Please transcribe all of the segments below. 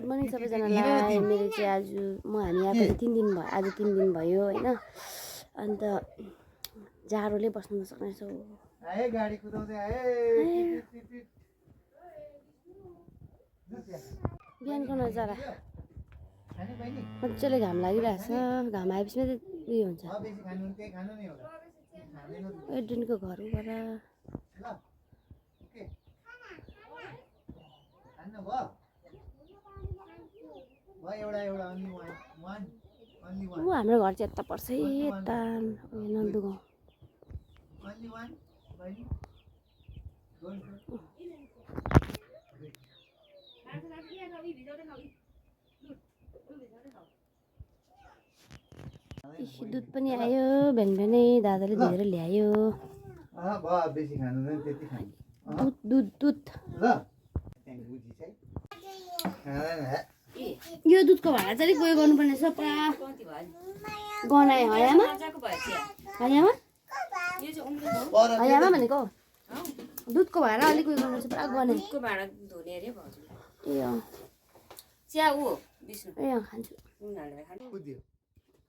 Good morning सबैजनालाई। मेरो चाहिँ आज हामी आएको 3 दिन भयो, आज 3 दिन भयो हैन। अन्त जाडोले बस्नु नसक्ने छौ। आए गाडी कुदाउँदै आए। बिहानको नजारा मजाले घाम लागिरहेछ। घाम आएपछि मात्रै उयो हुन्छ। एड्रिनको घरबाट हाम्रो घर चाहिँ यता पर्छ यता नन्दु गाउँ। दुध पनि आयो भेनभेनै दादाले धोएर ल्यायो। बेसी खानु नै त्यति खानु। दुध दुध ल यो दुधको भाडा चाहिँ गयो गर्नुपर्ने छ पुरा गनायो। हयामा हयामा हयामा भनेको दुधको भाडा अलिक उयो गर्नु छ पुरा गनायो। दुधको भाडा धुने अरे भाउजू ए अँ चिया ऊ बिस्नु ए अँ खान्छु। बुझ्यो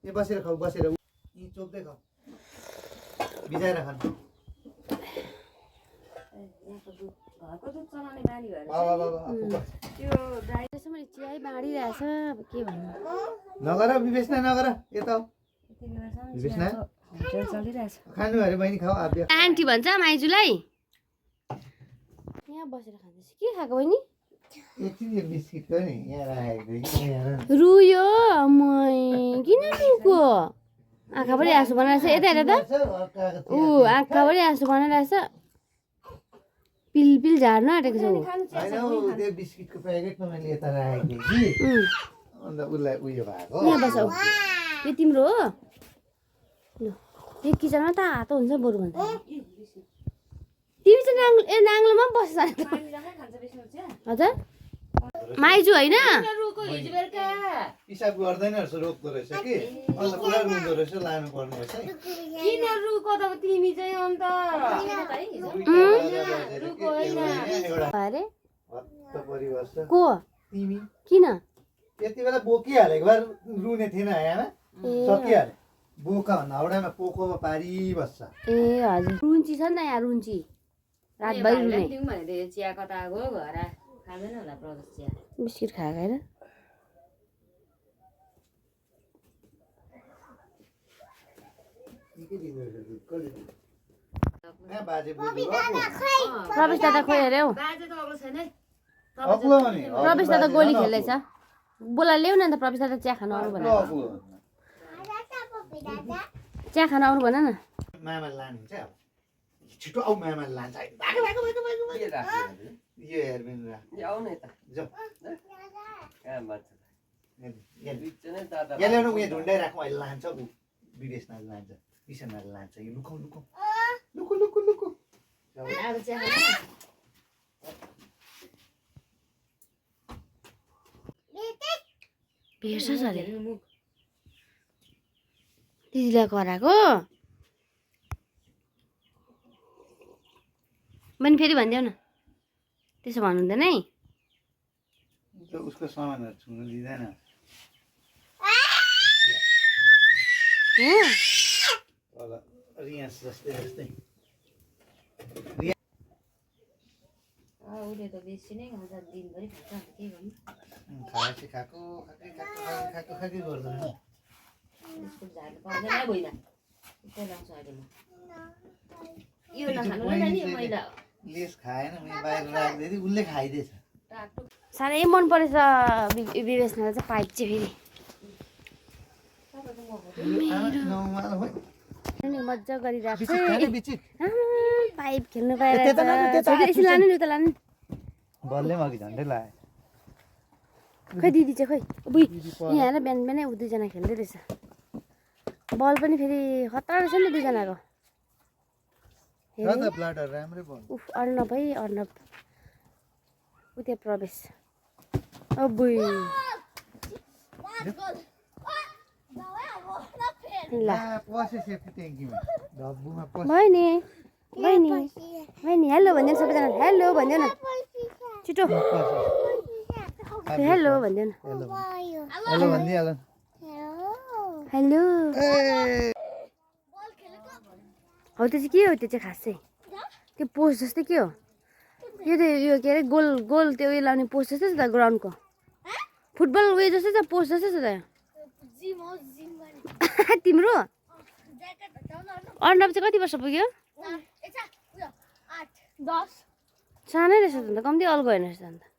ए बसेर खाऊ बसेर यी चोप्दै खाऊ भिजाएर खानु। घरको दुध चलाउने बानी भएर त्यो ड्राइभरसम्म चिया बाँडिरहेछ। अब के भन्नु नगर विवेचना नगर यता विवेचना चलिरहेछ। खानु अरे बहिनी खाऊ आब्य आन्टी भन्छ माइजूलाई। यहाँ बसेर खाँदैछ के खाएको बहिनी? एकछिन यो बिस्किटको नि यहाँ राखेको यहाँ रुयो मै किन रुको? आँखाभरि आँसु बनाइरहेछ। यता हेर त ऊ आँखाभरि आँसु बनाइरहेछ। पिल पिल झार्न आँटेको छ ऊ। होइन हौ त्यो बिस्किटको प्याकेटमा मैले यता राखेको थिएँ कि अन्त उसलाई उयो भएको। यहाँ बसौ यो तिम्रो हो? ल यो किचनमा तातो हुन्छ बरु भन्दा। तिमी चाहिँ नाङ्लोमा पनि बस्छ। हजुर माइजू होइन पिसाब गर्दैन रहेछ रोक्दो रहेछ कि अन्त पुरा रुँदो रहेछ लानु पर्ने रहेछ। किन रुको त तिमी चाहिँ अन्त अरे हत्त परिबस्छ को तिमी किन? त्यति बेला बोकिहालेको भए रुने थिएन यहाँ सकिहाल्यो। बोका भन्दा हाउडामा पोकोमा पारिबस्छ। ए हजुर रुन्ची छ नि त यहाँ रुन्ची रातभरि रुने। दिउँ भनेर चिया कता गयो घर खाँदैन होला प्रवेश चिया। बिस्किट खाएको होइन? प्रवेश दादा खोइ अरे हौ। बाजे त अग्लो छैन है। प्रवेश दादा गोली खेल्दैछ। बोला ल्याउ न अन्त प्रवेश दादा चिया खानु आउनु भन। चिया खानु आउनु भन न। मामा लानुहुन्छ अब छिटो आऊ मामा लान्छ। यो हेरबिन राख आउनु यता जाऊ कहाँ मान्छ यहाँ ल्याउनु उयो ढुन्डाइ राखौँ अहिले लान्छ ऊ विदेशमा लान्छ किसनमा लान्छ यो लुकाउ लुकाउ लुकु लुकु लुकु अब चिया भेट्छ अरे दिदीलाई कराएको मैले फेरि भनिदेऊ न त्यसो भन्नु हुँदैन है। उसको सामानहरू छुनु दिँदैन। तल रियास जस्तै जस्तै उसले त बेसी नै खान्छ दिनभरि खान्छ अन्त के गर्नु। खाएपछि खाएको खाएकै खाएको खाएकै गर्दैन। बिस्कुट झार्नु पाउँदैन भुइँमा उतै लाउँछ अहिले म यो नखानु न नि मैला लेस खाएन मैले बाहिर राख्दै उसले खाइदिएछ। साह्रै मन परेछ विवेचनालाई चाहिँ पाइप चाहिँ फेरि मजा गरिरहेको पाइप खेल्नु पाएर यसो लानु नि उता लानु बलले अघि झन्डै लाग्यो। खै दिदी चाहिँ खै बुइ यहाँ हेर बिहान बिहानै ऊ दुईजना खेल्दै रहेछ। बल पनि फेरि खतरा रहेछ नि दुईजनाको। उफ अर्णव है अर्णव ऊ त्यहाँ प्रवेश अबुई ल बहिनी बहिनी बहिनी हेलो भनिदिनु सबैजना हेलो भनिदेऊ न छिटो हेलो भनिदेऊ न हेलो भनिदिइहाल हेलो हौ त्यो चाहिँ के हो त्यो चाहिँ खास चाहिँ त्यो पोस्ट जस्तै के हो यो त यो के अरे गोल गोल त्यो उयो लाउने पोस्ट जस्तै छ त ग्राउन्डको फुटबल उयो जस्तै छ पोस्ट जस्तै छ त तिम्रो अर्णव चाहिँ कति वर्ष पुग्यो सानै रहेछ त अन्त कम्ती अल्गो होइन रहेछ अन्त